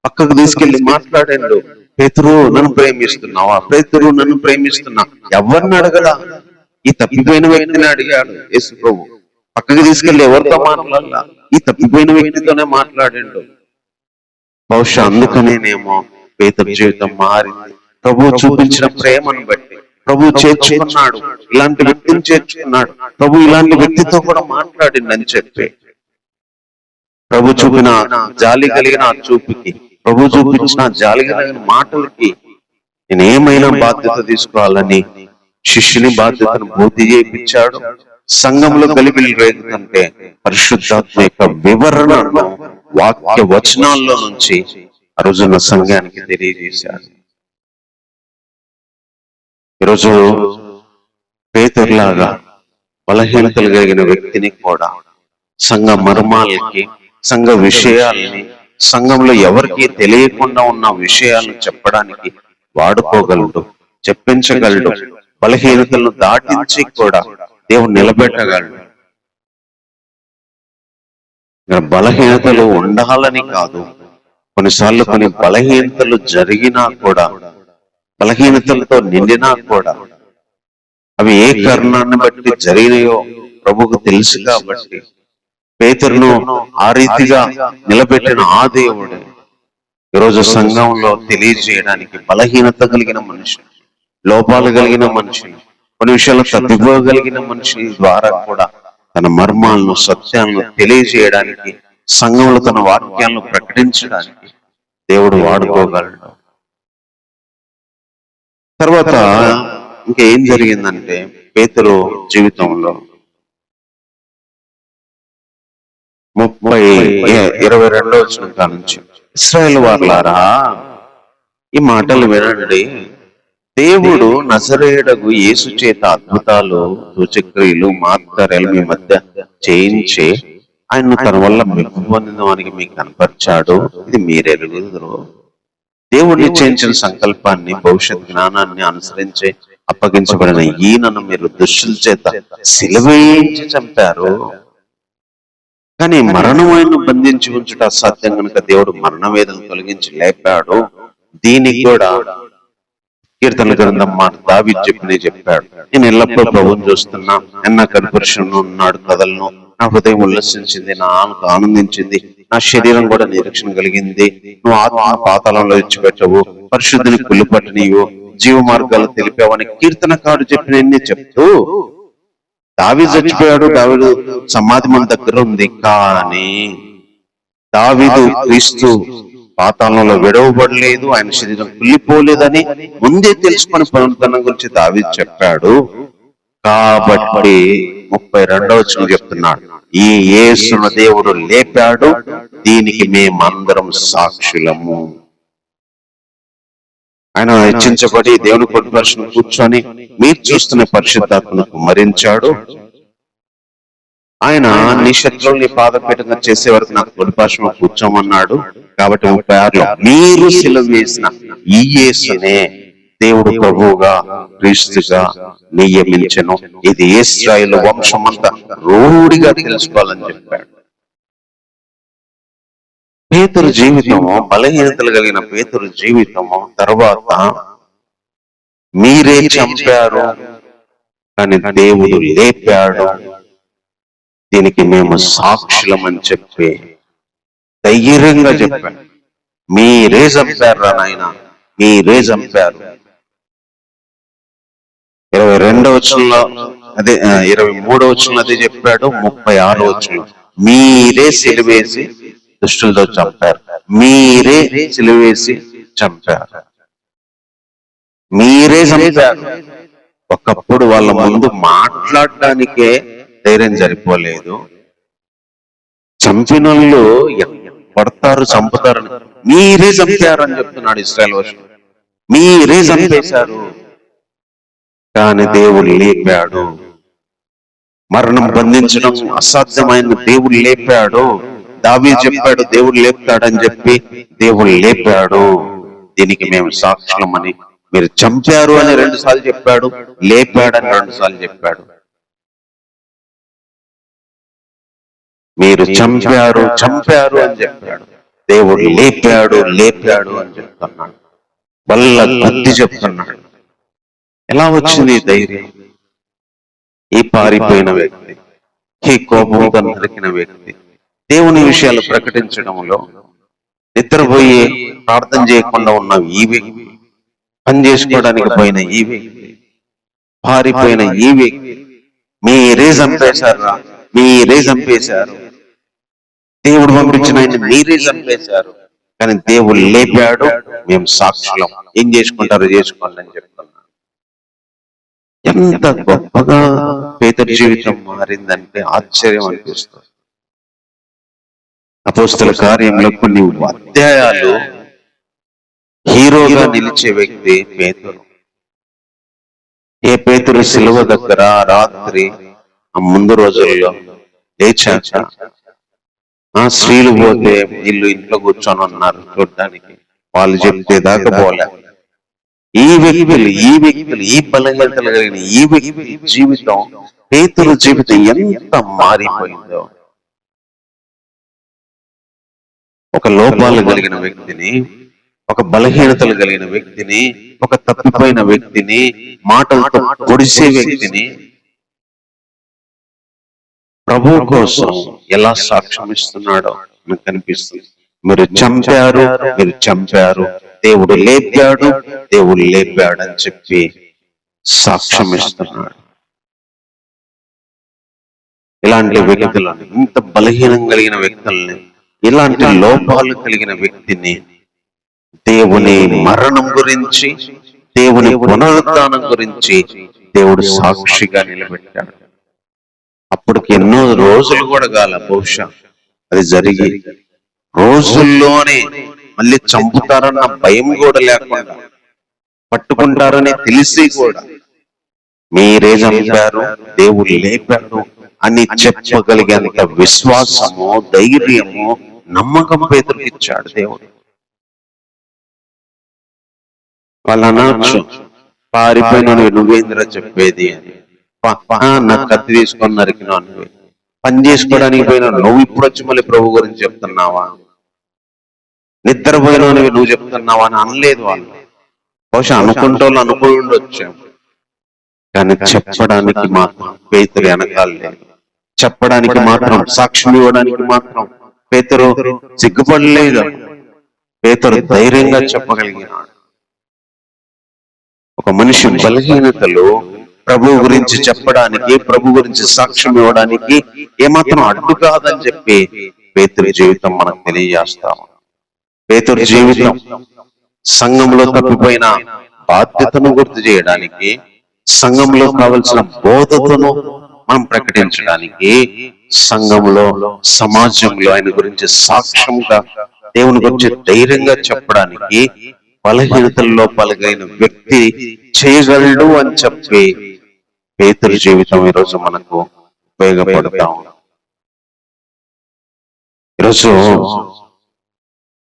పక్కకు తీసుకెళ్లి మాట్లాడాడు. పేతురు నన్ను ప్రేమిస్తున్నావా? పేతురు నన్ను ప్రేమిస్తున్నా. ఎవరిని అడగలా, ఈ తప్పిపోయిన వ్యక్తిని అడిగాడు యేసు ప్రభు. పక్కకు తీసుకెళ్లి ఎవరితో మాట్లాడాలా? ఈ తప్పిపోయిన వ్యక్తితోనే మాట్లాడాడు. బహుశా అందుకనేనేమో పేతురు జీవితం మారింది. ప్రభు చూపించిన ప్రేమను బట్టి ప్రభు చేర్చుకున్నాడు, ఇలాంటి వ్యక్తిని చేర్చుకున్నాడు. ప్రభు ఇలాంటి వ్యక్తితో కూడా మాట్లాడిందని చెప్పి ప్రభు చూపిన జాలి కలిగిన చూపుకి, ప్రభు చూపించిన జాలి కలిగిన మాటలకి నేను ఏమైనా బాధ్యత తీసుకోవాలని శిష్యుని బాధ్యతను పూర్తి చేయించాడు. సంఘంలో గలిబిలి రేగుతుంటే పరిశుద్ధాత్మ యొక్క వివరణను వాక్య వచనాల్లో నుంచి ఆ రోజున సంఘానికి తెలియజేశాడు. ఈరోజు పేతురులాగా బలహీనతలు కలిగిన వ్యక్తిని కూడా సంఘ మర్మాలకి, సంఘ విషయాల్ని, సంఘంలో ఎవరికి తెలియకుండా ఉన్న విషయాలను చెప్పడానికి వాడుకోగలడు, చెప్పించగలడు. బలహీనతలను దాటించి కూడా దేవుడు నిలబెట్టగలడు. బలహీనతలు ఉండాలని కాదు, కొన్నిసార్లు కొన్ని బలహీనతలు జరిగినా కూడా, బలహీనతలతో నిండినా కూడా, అవి ఏ కారణాన్ని బట్టి జరిగినాయో ప్రభువుకు తెలుసు కాబట్టి పేతురును ఆ రీతిగా నిలబెట్టిన ఆ దేవుడు ఈరోజు సంఘంలో తెలియజేయడానికి బలహీనత కలిగిన మనుషులు, లోపాలు కలిగిన మనుషులు, కొన్ని విషయాలు తప్పిపోగలిగిన మనుషుల ద్వారా కూడా తన మర్మాలను, సత్యాలను తెలియజేయడానికి, సంఘంలో తన వాక్యాలను ప్రకటించడానికి దేవుడు వాడుకోగలడు. తర్వాత ఇంకేం జరిగిందంటే పేతురు జీవితంలో 22వ వచనం కానుంచి, ఇశ్రాయేలు వారలారా ఈ మాటలు వినండి. దేవుడు నజరేయుడగు యేసు చేత అద్భుతాలు సూచక్రియలు మాత్కార్యాలు మీ మధ్య చేయించి ఆయన తన వల్ల మెప్పు పొందినవానికి మీకు కనపరిచాడు. ఇది మీరెరుగుదురు. దేవుడు నిశ్చయించిన సంకల్పాన్ని, భవిష్యత్ జ్ఞానాన్ని అనుసరించి అప్పగించబడిన ఈయనను మీరు దుష్టుల చేత సిలువేయించి చంపారు. కానీ మరణమైన బంధించి ఉంచుట అసాధ్యం కనుక దేవుడు మరణ వేదన తొలగించి లేపాడు. దీనికి కూడా కీర్తన గ్రంథం మాట దావీదు చెప్పాడు, నేను ఎల్లప్పుడూ ప్రభువుని చూస్తున్నా, నా కనుపరుషును ఉన్నాడు కదలను, నా హృదయం ఉల్లసించింది, నా ఆమెకు ఆనందించింది, నా శరీరం కూడా నిరీక్షణ కలిగింది. నువ్వు ఆత్మ పాతాళంలో ఇచ్చిపెట్టవు, పరిశుద్ధిని కుళ్ళుపట్టు, నీవు జీవ మార్గాలు తెలిపావని కీర్తనకారుడు చెప్పిన చెప్తూ దావీదు చచ్చిపోయాడు. దావీదు సమాధి మన దగ్గర ఉంది. కానీ దావీదు క్రీస్తు పాతాళంలో విడవబడలేదు, ఆయన శరీరం కుళ్ళిపోలేదని ముందే తెలుసుకొని పునరుద్ధరణ గురించి దావీదు చెప్పాడు. కాబట్టి 32వ వచనం చెప్తున్నాడు, ఈ యేసును దేవుడు లేపాడు, దీనికి మేమందరం సాక్షులము. ఆయన హెచ్చించబడి దేవుని కొట్టుపరుషను కూర్చొని మీరు చూస్తున్న పరిశుద్ధాత్మను కుమ్మరించాడు. ఆయన నీ శత్రువుల్ని పాదపీఠంగా చేసే వరకు నాకు కొట్టుపరుషను కూర్చోమన్నాడు. కాబట్టి 36లో మీరు సిలువ వేసిన ఈ యేసునే దేవుడు ప్రభువుగా క్రీస్తుగా నియమించెను. ఇది ఇశ్రాయేలు వంశమంతా రూఢిగా తెలుసుకోవాలని చెప్పాడు. పేతురు జీవితము, బలహీనతలు కలిగిన పేతురు జీవితము తర్వాత మీరే చంపారు కానీ దేవుడు లేపాడు, దీనికి మేము సాక్షులమని చెప్పి ధైర్యంగా చెప్పాడు. మీరే చంపారు రా నాయన, మీరే చంపారు. 22వ వచనంలో అదే, 23వ వచనంలో అదే చెప్పాడు. 36వ వచనంలో మీరే సిలువేసి దుష్టులతో చంపారు, మీరే సిలువేసి చంపారు, మీరే చంపారు. ఒకప్పుడు వాళ్ళ ముందు మాట్లాడడానికే ధైర్యం సరిపోలేదు. చంపినోళ్ళు పడతారు, చంపుతారని మీరే చంపారు అని చెప్తున్నాడు ఇశ్రాయేలు వర్షం. మీరే చంపేశారు కానీ దేవుడు లేపాడు. మరణం బంధించడం అసాధ్యమైన దేవుడు లేపాడు. దావీదు చెప్పాడు దేవుడు లేపుతాడని చెప్పి, దేవుడు లేపాడు, దీనికి మేము సాక్షులమని. మీరు చంపారు అని 2 సార్లు చెప్పాడు, లేపాడని 2 సార్లు చెప్పాడు. మీరు చంపారు చంపారు అని చెప్పాడు, దేవుడు లేపాడు లేపాడు అని చెప్తున్నాడు. వల్ల బుద్ధి చెప్తున్నాడు. ఎలా వచ్చింది ధైర్యం? ఈ పారిపోయిన వ్యక్తి, ఈ కోపంతో నరికిన వ్యక్తి, దేవుని విషయాలు ప్రకటించడంలో నిద్రపోయి ప్రార్థన చేయకుండా ఉన్న ఈ వ్యక్తి, పని చేసుకోవడానికి పోయిన ఈ వ్యక్తి, పారిపోయిన ఈ వ్యక్తి, మీరే చంపేశారు, మీరే చంపేశారు, దేవుడు పంపించిన ఆయన మీరే చంపేశారు కానీ దేవుడు లేపాడు, మేము సాక్షులం, ఏం చేసుకుంటారో చేసుకోండి అని చెప్తున్నాను. ఎంత గొప్పగా పేతురు జీవితం మారిందంటే ఆశ్చర్యం అనిపిస్తుంది. అపోస్తల కార్యంలో కొన్ని అధ్యాయాలు హీరోగా నిలిచే వ్యక్తి పేతురు. ఏ పేతురు సిలువ దగ్గర రాత్రి ఆ ముందు రోజుల్లో లేచాక స్త్రీలు పోతే వీళ్ళు ఇంట్లో కూర్చొని ఉన్నారు చూడడానికి, వాళ్ళు చెప్తే దాకా పోలే. ఈ వ్యక్తులు ఈ బలహీనతలు కలిగిన ఈ వ్యక్తి జీవితం, పేతురు జీవితం ఎంత మారిపోయిందో. ఒక లోపాలు కలిగిన వ్యక్తిని, ఒక బలహీనతలు కలిగిన వ్యక్తిని, ఒక తప్పిపోయిన వ్యక్తిని, మాటలతో పొడిసే వ్యక్తిని ప్రభు కోసం ఎలా సాక్ష్యం ఇస్తున్నాడో మనకు కనిపిస్తుంది. మీరు చంపారు, మీరు చంపారు, దేవుడు లేపాడు, దేవుడు లేపాడు అని చెప్పి సాక్ష్యం ఇస్తున్నాడు. ఇలాంటి వ్యక్తులను, ఇంత బలహీనం కలిగిన వ్యక్తుల్ని, ఇలాంటి లోపాలు కలిగిన వ్యక్తిని దేవుని మరణం గురించి, దేవుని పునరుద్ధానం గురించి దేవుడు సాక్షిగా నిలబెట్టాడు. అప్పటికి ఎన్నో రోజులు కూడా కాల, బహుశా అది జరిగి రోజుల్లోనే మళ్ళీ చంపుతారన్న భయం కూడా లేకుండా, పట్టుకుంటారని తెలిసి కూడా మీరే చంపారు, దేవుడు లేపాడు అని చెప్పగలిగేంత విశ్వాసము, ధైర్యము, నమ్మకం పేతురుకి ఇచ్చాడు దేవుడు. వాళ్ళు అనొచ్చు, పారిపోయిన నువ్వేంద్ర చెప్పేది అని. నాకు కత్తి తీసుకొని నరికినా నువ్వే, పని చేసుకోవడానికి పోయినా నువ్వు ఇప్పుడు వచ్చి మళ్ళీ ప్రభు గురించి చెప్తున్నావా, నిద్రపోయినవి నువ్వు చెప్తున్నావా అని అనలేదు వాళ్ళు. బహుశా అనుకుంటోళ్ళు అనుకుని ఉండొచ్చాము, కానీ చెప్పడానికి మాత్రం పేతురు వెనకాల లేదు. చెప్పడానికి మాత్రం, సాక్ష్యం ఇవ్వడానికి మాత్రం పేతురు సిగ్గుపడలేదు. పేతురు ధైర్యంగా చెప్పగలిగినాడు. ఒక మనిషి బలహీనతలు ప్రభు గురించి చెప్పడానికి, ప్రభు గురించి సాక్ష్యం ఇవ్వడానికి ఏమాత్రం అడ్డు కాదని చెప్పి పేతురు జీవితం మనకు తెలియజేస్తాము. పేతురు జీవితం సంఘంలో తప్పిపోయిన బాధ్యతను గుర్తు చేయడానికి, సంఘంలో కావలసిన బోధతను మనం ప్రకటించడానికి, సంఘంలో సమాజంలో ఆయన గురించి సాక్ష్యంగా దేవుని గురించి ధైర్యంగా చెప్పడానికి, బలహీనతల్లో పలకైన వ్యక్తి చేయగలడు అని చెప్పి పేతురు జీవితం ఈరోజు మనకు ఉపయోగపడతా ఉంది. ఈరోజు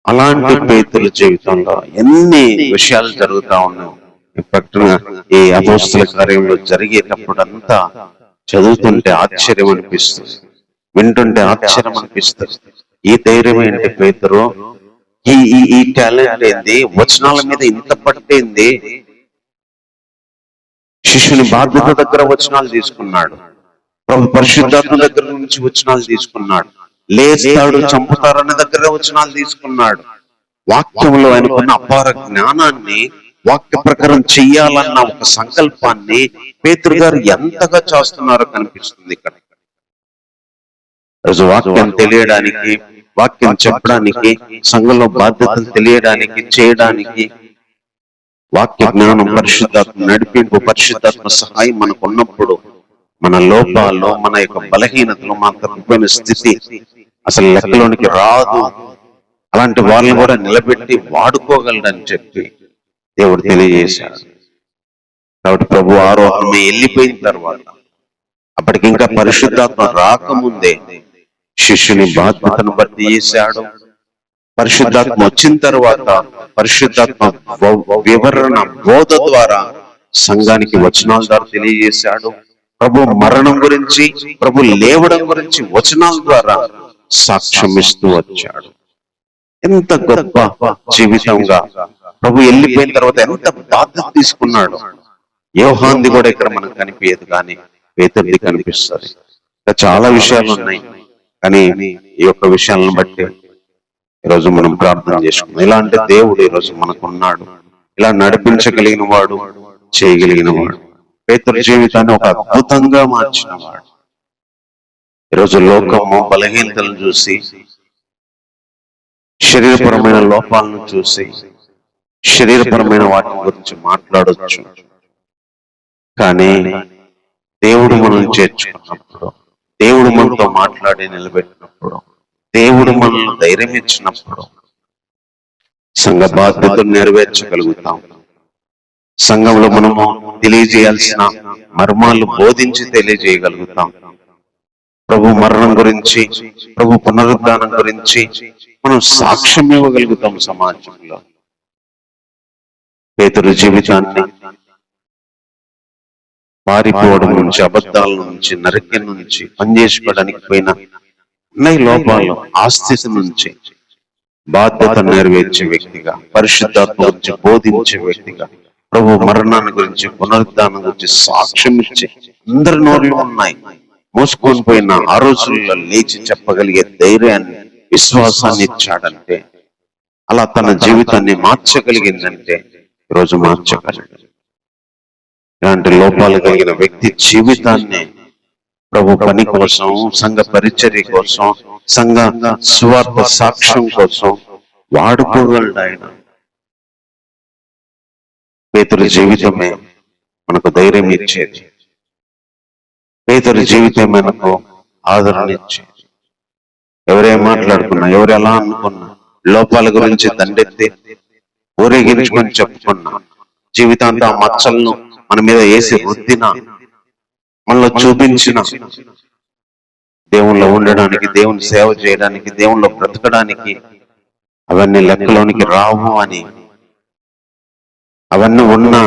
అలాంటి పేతురు జీవితంలో ఎన్ని విషయాలు జరుగుతా ఉన్నాయి. ఈ అపోస్తుల కార్యంలో జరిగేటప్పుడు అంతా చదువుతుంటే ఆశ్చర్యం అనిపిస్తుంది, వింటుంటే ఆశ్చర్యం అనిపిస్తుంది. ఈ ధైర్యం ఏంటి పేతురు, ఈ టాలెంట్ ఏంది, వచనాల మీద ఇంత పట్టేంది. శిష్యుని బాధ్యత దగ్గర వచనాలు తీసుకున్నాడు, ప్రభు పరిశుద్ధాత్మ దగ్గర నుంచి వచనాలు తీసుకున్నాడు, లేస్తాడు చంపుతారన్న దగ్గర వచనాలు తీసుకున్నాడు. వాక్యంలో ఆయనకున్న అపార జ్ఞానాన్ని, వాక్య ప్రకారం చెయ్యాలన్న ఒక సంకల్పాన్ని పేతురు గారు ఎంతగా చేస్తున్నారో కనిపిస్తుంది ఇక్కడ. రోజు వాక్యం తెలియడానికి, వాక్యం చెప్పడానికి, సంఘంలో బాధ్యతలు తెలియడానికి, చేయడానికి వాక్య జ్ఞానం, పరిశుద్ధాత్మ నడిపింపు, పరిశుద్ధాత్మ సహాయం మనకు ఉన్నప్పుడు మన లోపాల్లో, మన యొక్క బలహీనతలు, మన తప్పిపోయిన స్థితి అసలు లెక్కలోనికి రాదు. అలాంటి వాళ్ళని కూడా నిలబెట్టి వాడుకోగలడని చెప్పి దేవుడు తెలియజేశాడు. కాబట్టి ప్రభు ఆరోహణమే వెళ్ళిపోయిన తర్వాత, అప్పటికి ఇంకా పరిశుద్ధాత్మ రాకముందే శిష్యుని బాధ్యతను బట్టి చేశాడు. పరిశుద్ధాత్మ వచ్చిన తర్వాత పరిశుద్ధాత్మ వివరణ, బోధ ద్వారా సంఘానికి వచనాల ద్వారా తెలియజేశాడు. ప్రభు మరణం గురించి, ప్రభు లేవడం గురించి వచనాల ద్వారా సాక్ష్యం ఇస్తూ వచ్చాడు. ఎంత గొప్ప జీవితంగా ప్రభు వెళ్ళిపోయిన తర్వాత ఎంత బాధ్యత తీసుకున్నాడు. యోహాన్ది కూడా ఇక్కడ మనకు కనిపించదు, కానీ పేతురుది కనిపిస్తుంది. ఇంకా చాలా విషయాలు ఉన్నాయి, కానీ ఈ యొక్క విషయాలను బట్టి ఈరోజు మనం ప్రార్థన చేసుకున్నాం. ఇలాంటి దేవుడు ఈరోజు మనకున్నాడు, ఇలా నడిపించగలిగిన వాడు, చేయగలిగిన వాడు, పేతురు జీవితాన్ని ఒక అద్భుతంగా మార్చిన వాడు. ఈరోజు లోకము బలహీనతలను చూసి, శరీరపరమైన లోపాలను చూసి, శరీరపరమైన వాటి గురించి మాట్లాడొచ్చు. కానీ దేవుడు మనల్ని చేర్చుకున్నప్పుడు, దేవుడు మనతో మాట్లాడి నిలబెట్టినప్పుడు, దేవుడు మనల్ని ధైర్యం ఇచ్చినప్పుడు సంఘ బాధ్యతను నెరవేర్చగలుగుతాం. సంఘంలో మనము తెలియజేయాల్సిన మర్మాలు బోధించి తెలియజేయగలుగుతాం. ప్రభు మరణం గురించి, ప్రభు పునరుద్ధానం గురించి మనం సాక్ష్యం ఇవ్వగలుగుతాం సమాజంలో. పేతురు జీవితాన్ని పారిపోవడం నుంచి, అబద్ధాల నుంచి, నరక్యం నుంచి, పనిచేసుకోవడానికి పోయిన అన్నయ్య లోపాలు, ఆస్థితి నుంచి బాధ్యత నెరవేర్చే వ్యక్తిగా, పరిశుద్ధాత్మ గురించి బోధించే వ్యక్తిగా, ప్రభు మరణాన్ని గురించి, పునరుద్ధానం గురించి సాక్ష్యం ఇచ్చే అందరి నోర్లు ఉన్నాయి. మోసుకొని పోయిన ఆ రోజుల్లో లేచి చెప్పగలిగే ధైర్యాన్ని, విశ్వాసాన్ని ఇచ్చాడంటే, అలా తన జీవితాన్ని మార్చగలిగిందంటే ఈరోజు మార్చగలడు. ఇలాంటి లోపాలు కలిగిన వ్యక్తి జీవితాన్ని ప్రభు పని కోసం, సంఘ పరిచర్య కోసం, సంఘ సువార్త సాక్ష్యం కోసం వాడుకోగలడు ఆయన. పేతురు జీవితమే మనకు ధైర్యం ఇచ్చేది, పేతురు జీవితం మనకు ఆదరణ ఇచ్చేది. ఎవరేం మాట్లాడుకున్నా, ఎవరు ఎలా అనుకున్నా, లోపాల గురించి దండెత్తి ఊరేగించుకొని చెప్పుకున్నా, జీవితాంతం ఆ మచ్చలను మన మీద వేసి రుద్దిన, మనలో చూపించిన, దేవుళ్ళో ఉండడానికి, దేవుని సేవ చేయడానికి, దేవుళ్ళో బ్రతకడానికి అవన్నీ లెక్కలోనికి రావు అని, అవన్నీ ఉన్నా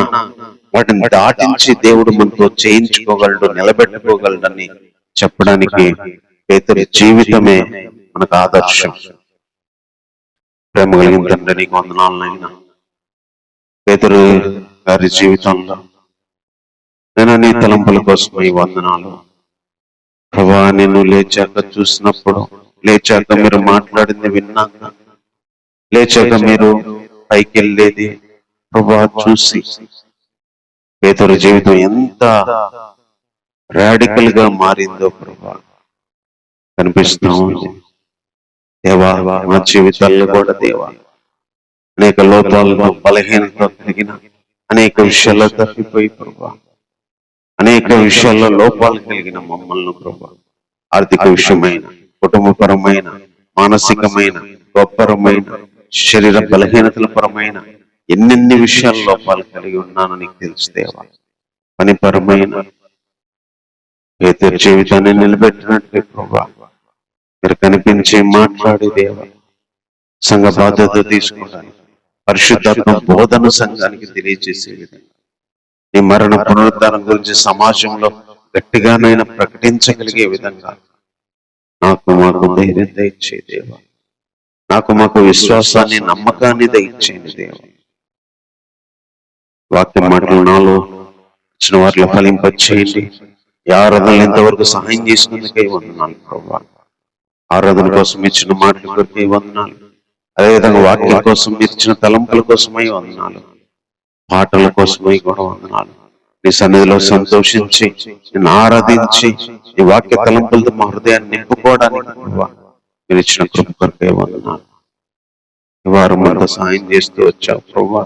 వాటిని దాటించి దేవుడు మనతో చేయించుకోగలడు, నిలబెట్టుకోగలడని చెప్పడానికి పేతురు జీవితమే మనకు ఆదర్శం. ప్రేమ కలిగిన తండ్రి, నీకు వందనాలనైనా పేతురు గారి జీవితంలో నేను నీ తలంపుల కోసం ఈ వందనాలు ప్రభా. నేను లేచాక చూసినప్పుడు, లేచాక మీరు మాట్లాడింది విన్నాక, లేచాక మీరు పైకి వెళ్ళేది ప్రభా చూసి పేతురు జీవితం ఎంత రాడికల్ గా మారిందో ప్రభా కనిపిస్తున్నాము. దేవా, మా జీవితాల్లో కూడా దేవా అనేక లోపాలతో, బలహీనతో కలిగిన అనేక విషయాల్లో తప్పిపోయి ప్రభా, అనేక విషయాల్లో లోపాలు కలిగిన మమ్మల్ని ప్రభా, ఆర్థిక విషయమైన, కుటుంబపరమైన, మానసికమైన, గొప్పరమైన, శరీర బలహీనతల పరమైన ఎన్నెన్ని విషయాల లోపాలు కలిగి ఉన్నానో నీకు తెలుసు దేవా. పనిపరమైన పేతురు జీవితాన్ని నిలబెట్టినట్టే ప్రభా మీరు కనిపించి మాట్లాడే దేవా, సంఘ బాధ్యత తీసుకోవడానికి, పరిశుద్ధాత్మ బోధన సంఘానికి తెలియజేసే విధంగా, నీ మరణ పునరుద్ధానం గురించి సమాజంలో గట్టిగానైనా ప్రకటించగలిగే విధంగా నాకు మాకు ధైర్యం దయచే దేవా, నాకు మాకు విశ్వాసాన్ని, నమ్మకాన్ని దయచేయండి దేవా. వాక్య మాటలు నాలో వచ్చిన వాటిలో ఫలింపచేయండి. ఈ ఆరాధనలు ఇంతవరకు సహాయం చేసినందుకే వందనాలు ప్రభా. ఆరాధన కోసం ఇచ్చిన మాటల కొరకే వందనాలు, అదేవిధంగా వాక్యం కోసం ఇచ్చిన తలంపుల కోసమై వందనాలు, పాటల కోసమై కూడా వందనాలు. నీ సన్నిధిలో సంతోషించి నేను ఆరాధించి నీ వాక్య తలంపులతో మా హృదయాన్ని నింపుకోవడానికి మీరు ఇచ్చిన కృప కొరకే వందనాలు. ఈ వారం అంతా సాయం చేస్తూ వచ్చావు ప్రభా.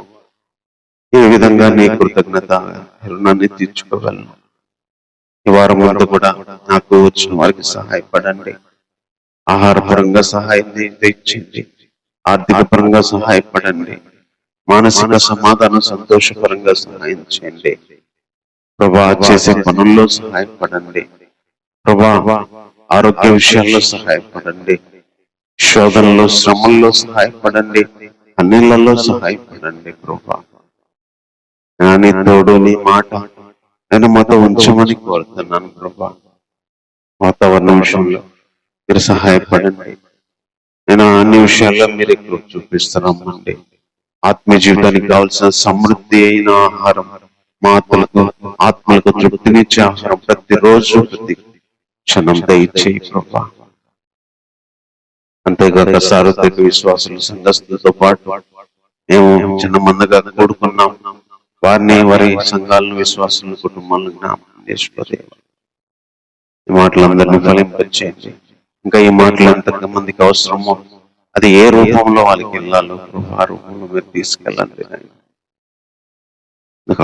ఏ విధంగా నీ కృతజ్ఞత రుణాన్ని తీర్చుకోగలను. ఈ వారం అంతా కూడా నాకు వచ్చిన వారికి సహాయపడండి. ఆహారపరంగా సహాయం తెచ్చింది, ఆర్థిక పరంగా సహాయపడండి, మానసిక సమాధానం, సంతోషపరంగా సహాయం చేయండి ప్రభా. చేసే పనుల్లో సహాయపడండి ప్రభా. ఆరోగ్య విషయాల్లో సహాయపడండి, శోధనలో, శ్రమల్లో సహాయపడండి, అన్నిళ్లలో సహాయపడండి ప్రభా. నీ తోడు, నీ మాట నేను మాతో ఉంచమని కోరుతున్నాను ప్రభా. వాతావరణ విషయంలో మీరు సహాయపడండి. నేను అన్ని విషయాల్లో మీరు ఎక్కువ చూపిస్తున్నామండి. ఆత్మీయ జీవితానికి కావాల్సిన సమృద్ధి అయిన ఆహారం, ఆత్మలకు తృప్తినిచ్చే ఆహారం ప్రతిరోజు, ప్రతి క్షణం దయచేయి ప్రభా. అంతేగాక సార్వత్రిక విశ్వాసులు, సంఘస్థులతో పాటు మేము చిన్న మందగా కూడుకున్నాం. వారిని, వారి సంఘాలను, విశ్వాసులను, కుటుంబాలను జ్ఞాపకం చేసుకోలేదు. ఈ మాటలందరినీ ఫలింపచేయండి. ఇంకా ఈ మాటలు ఎంతమందికి అవసరమో అది ఏ రూపంలో వాళ్ళకి వెళ్ళాలో ఆ రూపంలో మీరు తీసుకెళ్ళండి.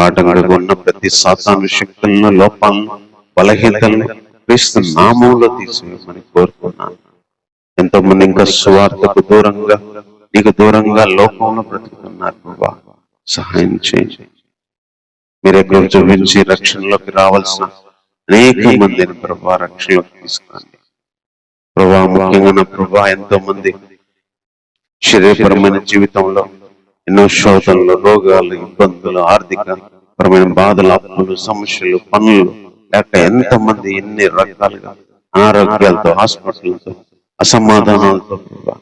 ఆటగాడుగా ఉన్న ప్రతి సాతాను శక్తులను, లోపాలను, బలహీనతలను క్రీస్తు నామంలో తీసివేయమని కోరుకున్నాను. ఎంతో మంది ఇంకా సువార్తకు దూరంగా, నీకు దూరంగా లోకంలో బ్రతుకుతున్నారు ప్రభా. సహాయం చేయండి. మీరు ఎక్కడ చూపించి రక్షణలోకి రావాల్సిన అనేక మందిని ప్రభా రక్షణలోకి తీసుకురండి ప్రభా. ముఖ్యంగా నా ప్రభా, ఎంతో మంది శరీరపరమైన జీవితంలో ఎన్నో శోధనలు, రోగాలు, ఇబ్బందులు, ఆర్థిక పరమైన బాధలు, అప్పులు, సమస్యలు, పనులు లేక ఎంతమంది ఎన్ని రకాలుగా అనారోగ్యాలతో, హాస్పిటల్తో, అసమాధానాలతో ప్రభా,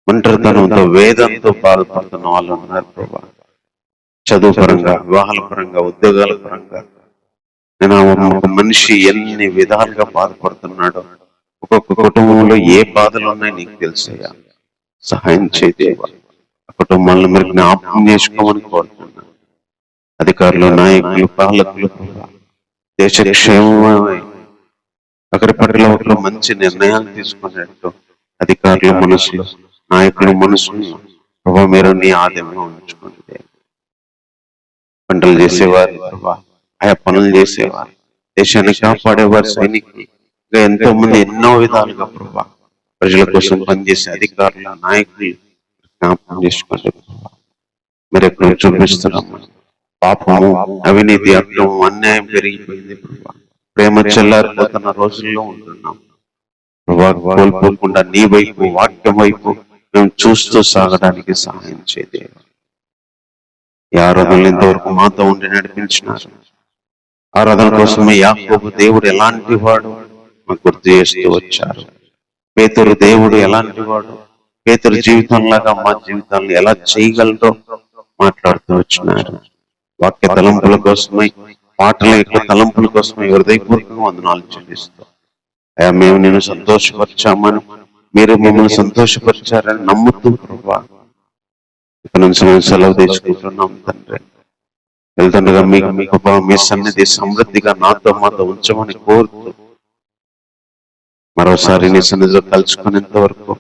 ఒంటరితనంతో, వేదంతో బాధపడుతున్న వాళ్ళు ఉన్నారు ప్రభా. చదువు పరంగా, వివాహాల పరంగా, ఉద్యోగాల పరంగా నేను ఒక మనిషి ఎన్ని విధాలుగా బాధపడుతున్నాడో, ఒక్కొక్క కుటుంబంలో ఏ బాధలు ఉన్నాయో నీకు తెలుసయ్యా. సహాయం చేయ ఆ కుటుంబాలను మీరు జ్ఞాపకం చేసుకోమని కోరుతున్నాను. అధికారులు, నాయకులు, పాలకులు దేశ క్షేమమై ఒకరి పట్ల ఒకరు మంచి నిర్ణయాలు తీసుకునేట్టు అధికారుల మనసులు, నాయకుల మనసులు ప్రభావ మీరు నీ ఆదాయంలో ఉంచుకోండి. పంటలు చేసేవారు ప్రభా, ఆయా పనులు చేసేవారు, దేశాన్ని కాపాడేవారు, సైనికులు, ఇంకా ఎంతో మంది ఎన్నో విధాలుగా ప్రభా ప్రజల కోసం పనిచేసే అధికారుల నాయకులు జ్ఞాపకం చేసుకోండి. మరి ఎక్కడ చూపిస్తున్నాము పాపము, అవినీతి, అక్రమం, అన్యాయం పెరిగిపోయింది ప్రభా. ప్రేమ చెల్లారిపోతున్న రోజుల్లో ఉంటున్నాం ప్రభా. కోల్పోకుండా నీ వైపు, వాక్యం వైపు మేము చూస్తూ సాగడానికి సహాయం చేయదే. ఈ ఆరాధనలు ఇంతవరకు మాతో ఉండి నడిపించినారు. ఆరాధన కోసమే యాకోబు దేవుడు ఎలాంటి వాడు మాకు గుర్తు చేస్తూ వచ్చారు. పేతురు దేవుడు ఎలాంటి వాడు, పేతురు జీవితంలాగా మా జీవితాలను ఎలా చేయగలరో మాట్లాడుతూ వచ్చినారు. వాక్య తలంపుల కోసమై, పాటల యొక్క తలంపుల కోసమై హృదయపూర్వకంగా వందనాలు చెల్లిస్తాం. అయ్యా, మేము నేను సంతోషపరిచామని, మీరు మమ్మల్ని సంతోషపరిచారని నమ్ముతూ ప్రభా ఇక్కడ నుంచి మేము సెలవు తీసుకుంటున్నాం తండ్రి. వెళ్తుండగా మీకు మీ సన్నిధి సమృద్ధిగా నాతో మాతో ఉంచమని కోరుతూ మరోసారి నీ సన్నిధిలో కలుసుకునేంత వరకు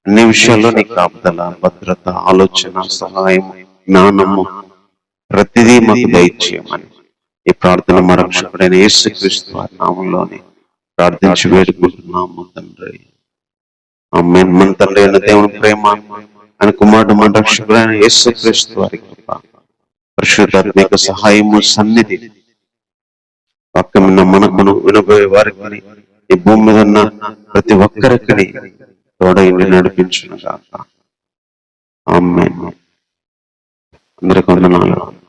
అన్ని విషయాల్లో నీ కాపుదల, భద్రత, ఆలోచన, సహాయం, జ్ఞానము ప్రతిదీ మాకు దయచేయమని ఈ ప్రార్థన మా రక్షకుడైన యేసుక్రీస్తు వారి నామంలోనే ప్రార్థించి వేడుకుంటున్నాము తండ్రి. ఆమేన్. మన తండ్రి అయిన దేవుని ప్రేమ, ఆయన కుమారుడు మన రక్షకుడైన యేసుక్రీస్తు వారి కృప, పరిశుద్ధాత్మిక సహాయము, సన్నిధి వాక్యమున్న మనకును వినబోయే వారికి, ఈ భూమి మీద ఉన్న ప్రతి ఒక్కరికి తోడైండి నడిపించును గాక. ఆమేన్. అందరికీ వందనాలు.